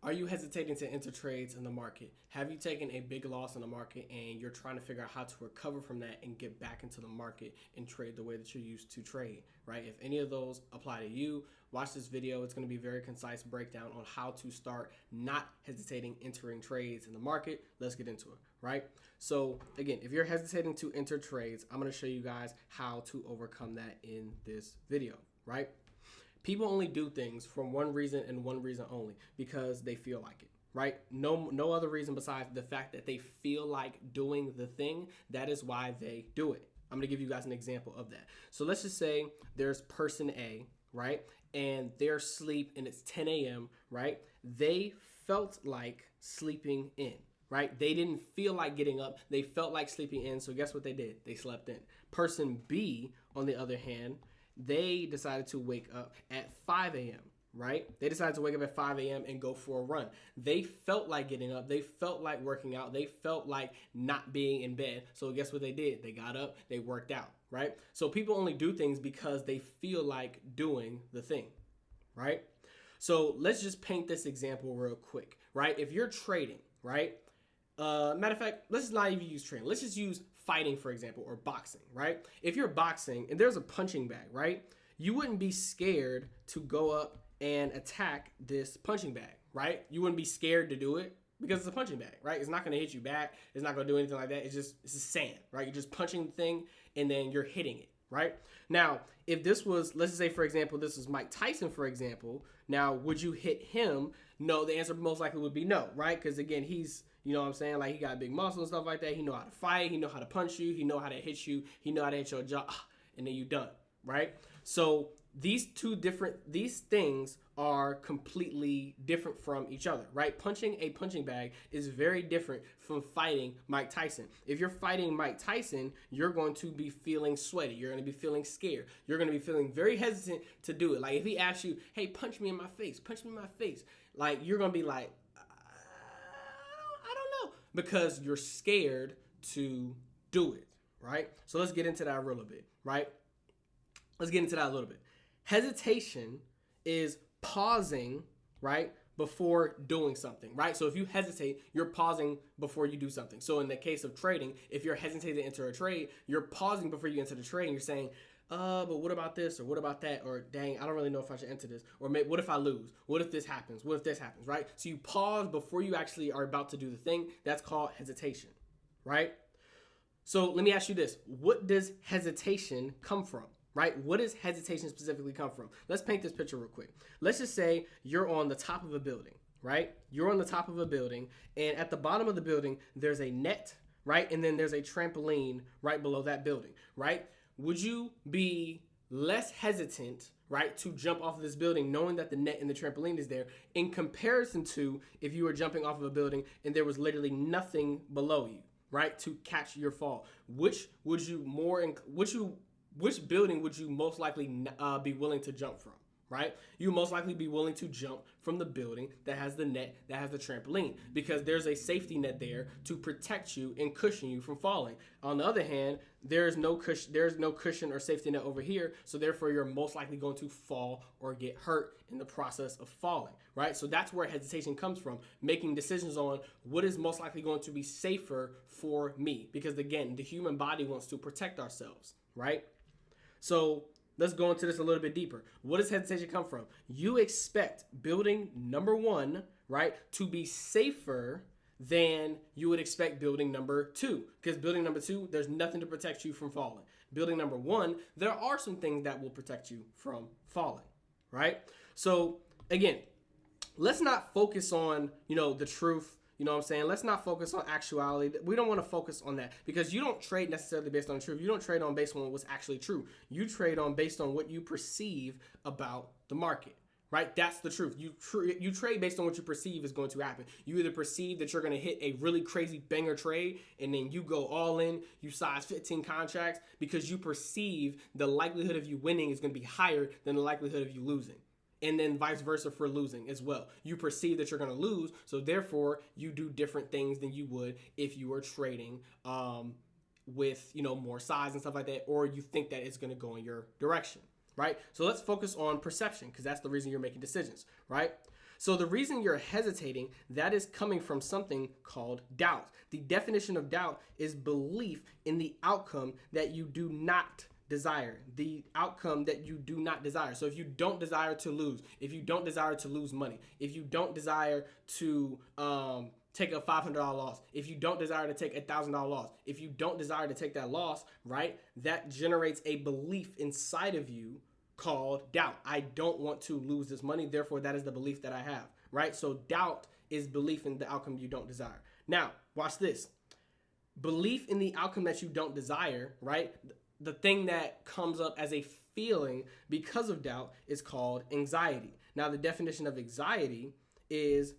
Are you hesitating to enter trades in the market? Have you taken a big loss in the market and you're trying to figure out how to recover from that and get back into the market and trade the way that you're used to trade, right? If any of those apply to you, watch this video. It's going to be a very concise breakdown on how to start not hesitating entering trades in the market. Let's get into it, right? So again, if you're hesitating to enter trades, I'm going to show you guys how to overcome that in this video, right? People only do things for one reason and one reason only, because they feel like it, right? No other reason besides the fact that they feel like doing the thing. That is why they do it. I'm gonna give you guys an example of that. So let's just say there's person A, right? And they're asleep and it's 10 a.m., right? They felt like sleeping in, right? They didn't feel like getting up. They felt like sleeping in. So guess what they did? They slept in. Person B, on the other hand, they decided to wake up at 5 a.m., right? They decided to wake up at 5 a.m. and go for a run. They felt like getting up. They felt like working out. They felt like not being in bed. So guess what they did? They got up, they worked out, right? So people only do things because they feel like doing the thing, right? So let's just paint this example real quick, right? If you're trading, right? Matter of fact, let's not even use trading. Let's just use fighting, for example, or boxing, right? If you're boxing and there's a punching bag, right? You wouldn't be scared to go up and attack this punching bag, right? You wouldn't be scared to do it because it's a punching bag, right? It's not going to hit you back. It's not going to do anything like that. It's just sand, right? You're just punching the thing and then you're hitting it, right? Now, if this was, let's just say, for example, this is Mike Tyson, for example. Now, would you hit him? No, the answer most likely would be no, right? Because again, he's, you know what I'm saying? Like, he got big muscles and stuff like that. He know how to fight. He know how to punch you. He know how to hit you. He know how to hit your jaw. And then you done, right? So these things are completely different from each other, right? Punching a punching bag is very different from fighting Mike Tyson. If you're fighting Mike Tyson, you're going to be feeling sweaty. You're going to be feeling scared. You're going to be feeling very hesitant to do it. Like, if he asks you, hey, punch me in my face, like, you're going to be like, because you're scared to do it, right? So let's get into that a little bit, right? Hesitation is pausing, right, before doing something, right? So if you hesitate, you're pausing before you do something. So in the case of trading, if you're hesitating to enter a trade, you're pausing before you enter the trade, and you're saying, but what about this, or what about that, or dang, I don't really know if I should enter this, or maybe, what if I lose? What if this happens? Right? So you pause before you actually are about to do the thing. That's called hesitation, right? So let me ask you this. What does hesitation come from, right? What does hesitation specifically come from? Let's paint this picture real quick. Let's just say you're on the top of a building, right? You're on the top of a building, and at the bottom of the building, there's a net, right? And then there's a trampoline right below that building, right? Would you be less hesitant, right, to jump off of this building knowing that the net and the trampoline is there, in comparison to if you were jumping off of a building and there was literally nothing below you, right, to catch your fall? Which building would you most likely be willing to jump from, right? You most likely be willing to jump from the building that has the net, that has the trampoline, because there's a safety net there to protect you and cushion you from falling. On the other hand, there's no cushion or safety net over here, so therefore you're most likely going to fall or get hurt in the process of falling, right? So that's where hesitation comes from, making decisions on what is most likely going to be safer for me, because again, the human body wants to protect ourselves, right? So let's go into this a little bit deeper. What does hesitation come from? You expect building number one, right, to be safer than you would expect building number two. Because building number two, there's nothing to protect you from falling. Building number one, there are some things that will protect you from falling, right? So again, let's not focus on, the truth. You know what I'm saying? Let's not focus on actuality. We don't want to focus on that, because you don't trade necessarily based on the truth. You don't trade on based on what's actually true. You trade on based on what you perceive about the market, right? That's the truth. You trade based on what you perceive is going to happen. You either perceive that you're going to hit a really crazy banger trade, and then you go all in, you size 15 contracts because you perceive the likelihood of you winning is going to be higher than the likelihood of you losing. And then vice versa for losing as well. You perceive that you're going to lose, so therefore you do different things than you would if you were trading with more size and stuff like that, or you think that it's going to go in your direction, right? So let's focus on perception, because that's the reason you're making decisions, right? So the reason you're hesitating, that is coming from something called doubt. The definition of doubt is belief in the outcome that you do not desire, the outcome that you do not desire. So if you don't desire to lose, if you don't desire to lose money, if you don't desire to take a $500 loss, if you don't desire to take a $1,000 loss, if you don't desire to take that loss, right, that generates a belief inside of you called doubt. I don't want to lose this money, therefore that is the belief that I have, right? So doubt is belief in the outcome you don't desire. Now, watch this. Belief in the outcome that you don't desire, right? The thing that comes up as a feeling because of doubt is called anxiety. Now, the definition of anxiety is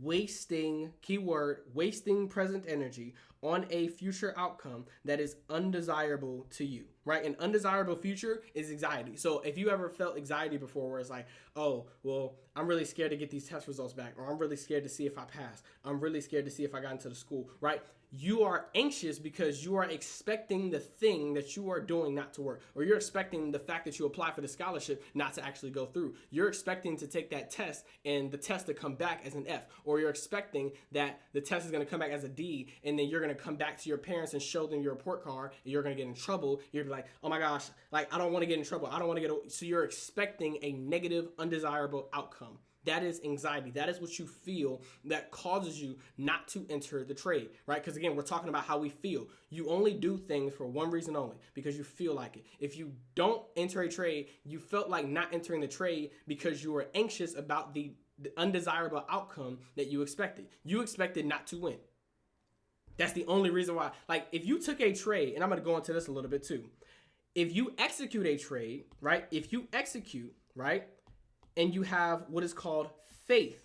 wasting, keyword, wasting present energy on a future outcome that is undesirable to you, right? An undesirable future is anxiety. So if you ever felt anxiety before where it's like, oh, well, I'm really scared to get these test results back, or I'm really scared to see if I pass. I'm really scared to see if I got into the school, right? You are anxious because you are expecting the thing that you are doing not to work, or you're expecting the fact that you apply for the scholarship not to actually go through. You're expecting to take that test and the test to come back as an F, or you're expecting that the test is going to come back as a D, and then you're going to come back to your parents and show them your report card, and you're going to get in trouble. You're like, oh my gosh, like I don't want to get in trouble. I don't want to get. So you're expecting a negative, undesirable outcome. That is anxiety. That is what you feel that causes you not to enter the trade, right? Because again, we're talking about how we feel. You only do things for one reason only, because you feel like it. If you don't enter a trade, you felt like not entering the trade because you were anxious about the undesirable outcome that you expected. You expected not to win. That's the only reason why. Like if you took a trade, and I'm going to go into this a little bit too. If you execute a trade, right? If you execute, right? And you have what is called faith,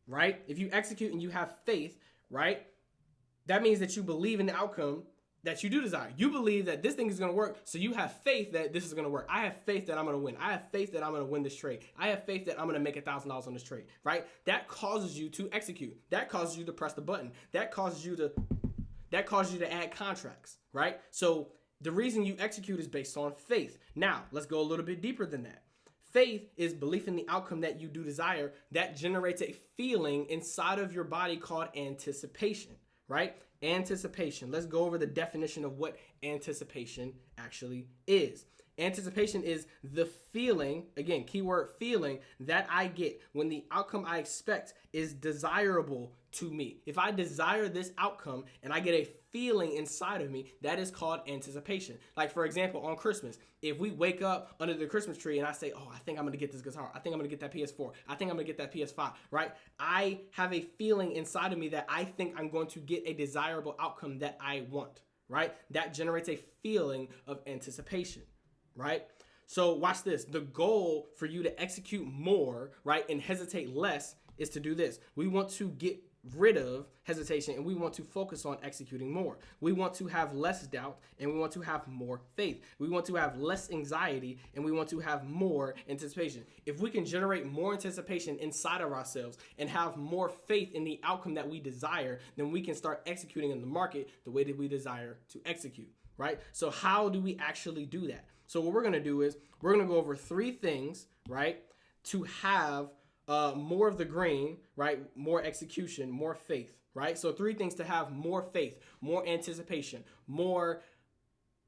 right? If you execute and you have faith, right? That means that you believe in the outcome that you do desire. You believe that this thing is going to work, so you have faith that this is going to work. I have faith that I'm going to win. I have faith that I'm going to win this trade. I have faith that I'm going to make $1,000 on this trade, right? That causes you to execute. That causes you to press the button. That causes you to add contracts, right? So the reason you execute is based on faith. Now, let's go a little bit deeper than that. Faith is belief in the outcome that you do desire that generates a feeling inside of your body called anticipation, right? Anticipation. Let's go over the definition of what anticipation actually is. Anticipation is the feeling, again, keyword feeling, that I get when the outcome I expect is desirable to me. If I desire this outcome and I get a feeling inside of me, that is called anticipation. Like for example, on Christmas, if we wake up under the Christmas tree and I say, oh, I think I'm going to get this guitar. I think I'm going to get that PS4. I think I'm going to get that PS5, right? I have a feeling inside of me that I think I'm going to get a desirable outcome that I want, right? That generates a feeling of anticipation, right? So watch this. The goal for you to execute more, right, and hesitate less is to do this. We want to get rid of hesitation and we want to focus on executing more. We want to have less doubt and we want to have more faith. We want to have less anxiety and we want to have more anticipation. If we can generate more anticipation inside of ourselves and have more faith in the outcome that we desire, then we can start executing in the market the way that we desire to execute, right? So how do we actually do that? So what we're going to do is we're going to go over 3 things, right, to have more of the green, right? More execution, more faith, right? So 3 things to have more faith, more anticipation, more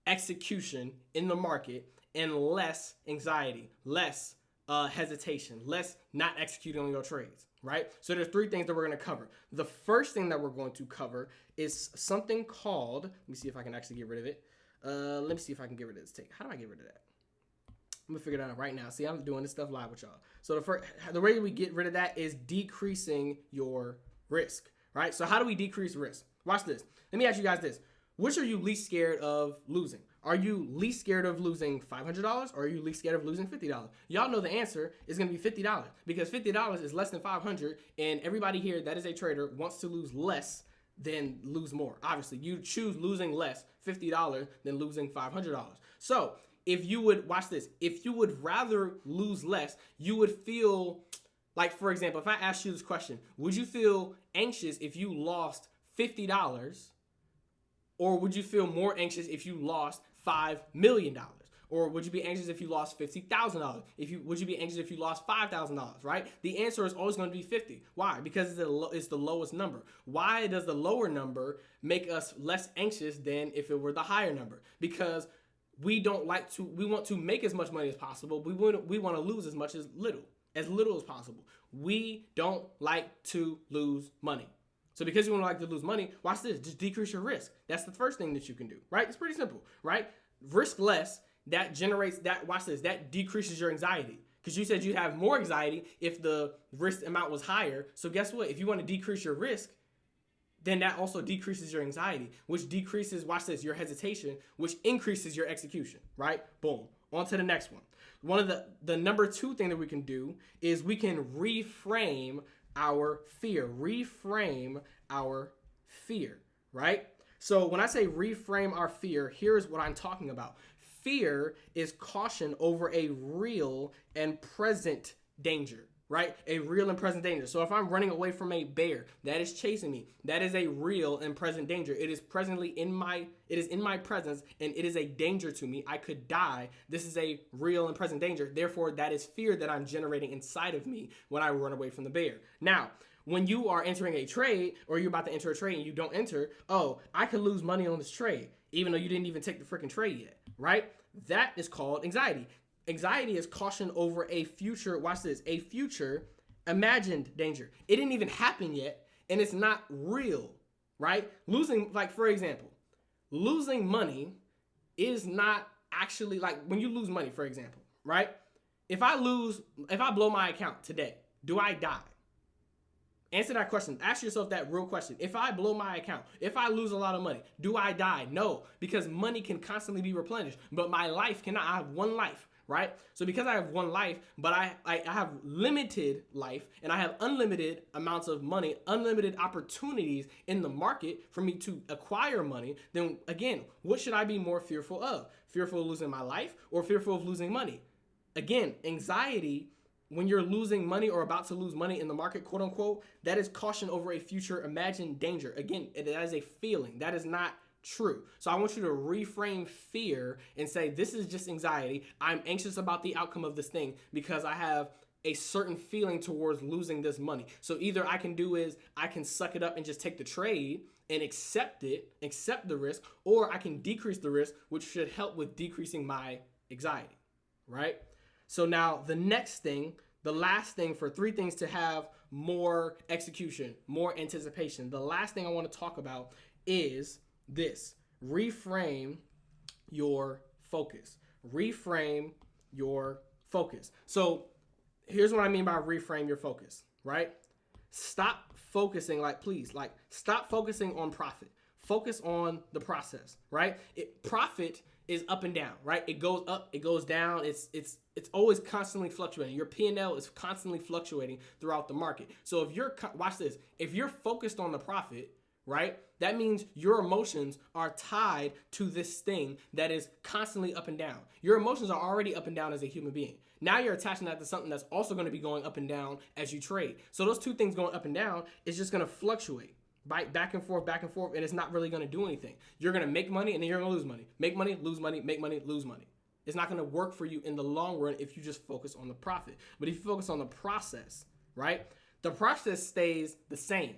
execution in the market, and less anxiety, less hesitation, less not executing on your trades, right? So there's 3 things that we're going to cover. The first thing that we're going to cover is something called, let me see if I can actually get rid of it. Let me see if I can get rid of this tape. How do I get rid of that? I'm gonna figure it out right now. See, I'm doing this stuff live with y'all. So the way we get rid of that is decreasing your risk, right? So how do we decrease risk? Watch this. Let me ask you guys this. Which are you least scared of losing? Are you least scared of losing $500 or are you least scared of losing $50? Y'all know the answer is going to be $50 because $50 is less than $500 and everybody here that is a trader wants to lose less than lose more. Obviously, you choose losing less, $50, than losing $500. So if you would, watch this, if you would rather lose less, you would feel like, for example, if I asked you this question, would you feel anxious if you lost $50 or would you feel more anxious if you lost $5 million? Or would you be anxious if you lost $50,000? Would you be anxious if you lost $5,000, right? The answer is always going to be 50. Why? Because it's the lowest number. Why does the lower number make us less anxious than if it were the higher number? Because we want to make as much money as possible. We want to lose as little as possible. We don't like to lose money. So because you don't like to lose money, watch this, just decrease your risk. That's the first thing that you can do, right? It's pretty simple, right? Risk less, that decreases your anxiety. Because you said you'd have more anxiety if the risk amount was higher. So guess what? If you want to decrease your risk, then that also decreases your anxiety, which decreases, watch this, your hesitation, which increases your execution, right? Boom. On to the next one. One of the number 2 thing that we can do is we can reframe our fear. Reframe our fear, right? So when I say reframe our fear, here's what I'm talking about. Fear is caution over a real and present danger, right? A real and present danger. So if I'm running away from a bear that is chasing me, that is a real and present danger. It is in my presence, and it is a danger to me. I could die. This is a real and present danger. Therefore, that is fear that I'm generating inside of me when I run away from the bear. Now, when you are entering a trade, or you're about to enter a trade and you don't enter, oh, I could lose money on this trade, even though you didn't even take the freaking trade yet, right? That is called anxiety. Anxiety is caution over a future, watch this, a future imagined danger. It didn't even happen yet, and it's not real, right? For example, losing money is not actually, like when you lose money, for example, right? If I blow my account today, do I die? Answer that question. Ask yourself that real question. If I blow my account, if I lose a lot of money, do I die? No, because money can constantly be replenished, but my life cannot. I have one life, right? So because I have one life, but I have limited life, and I have unlimited amounts of money, unlimited opportunities in the market for me to acquire money, then again, what should I be more fearful of? Fearful of losing my life or fearful of losing money? Again, anxiety, when you're losing money or about to lose money in the market, quote unquote, that is caution over a future imagined danger. Again, that is a feeling. That is not true. So I want you to reframe fear and say, this is just anxiety. I'm anxious about the outcome of this thing because I have a certain feeling towards losing this money. So either I can suck it up and just take the trade and accept the risk, or I can decrease the risk, which should help with decreasing my anxiety, right? So now the last thing for 3 things to have more execution, more anticipation. The last thing I want to talk about is this: reframe your focus. Reframe your focus. So here's what I mean by reframe your focus, right? Stop focusing, stop focusing on profit. Focus on the process, right? Profit is up and down, right? It goes up, it goes down. It's always constantly fluctuating. Your P&L is constantly fluctuating throughout the market. So watch this, if you're focused on the profit, right, that means your emotions are tied to this thing that is constantly up and down. Your emotions are already up and down as a human being. Now you're attaching that to something that's also going to be going up and down as you trade. So those 2 things going up and down is just going to fluctuate. Back and forth, and it's not really going to do anything. You're going to make money, and then you're going to lose money. Make money, lose money, make money, lose money. It's not going to work for you in the long run if you just focus on the profit. But if you focus on the process, right, the process stays the same,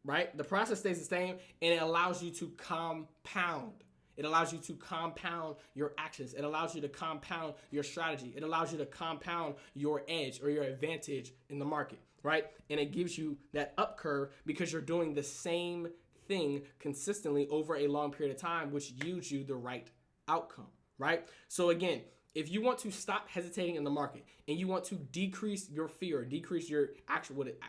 right? The process stays the same, and it allows you to compound. It allows you to compound your actions. It allows you to compound your strategy. It allows you to compound your edge or your advantage in the market, right? And it gives you that up curve because you're doing the same thing consistently over a long period of time, which yields you the right outcome, right? So again, if you want to stop hesitating in the market and you want to decrease your fear, decrease your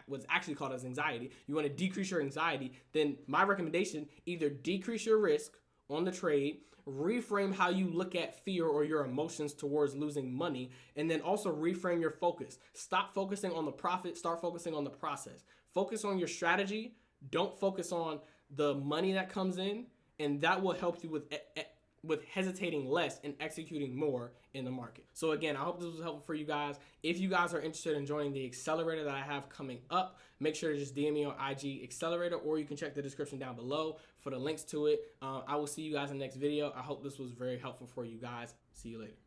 what's actually called as anxiety, you want to decrease your anxiety, then my recommendation, either decrease your risk on the trade, reframe how you look at fear or your emotions towards losing money, and then also reframe your focus. Stop focusing on the profit, start focusing on the process. Focus on your strategy. Don't focus on the money that comes in, and that will help you with hesitating less and executing more in the market. So again, I hope this was helpful for you guys. If you guys are interested in joining the accelerator that I have coming up, make sure to just DM me on IG Accelerator, or you can check the description down below for the links to it. I will see you guys in the next video. I hope this was very helpful for you guys. See you later.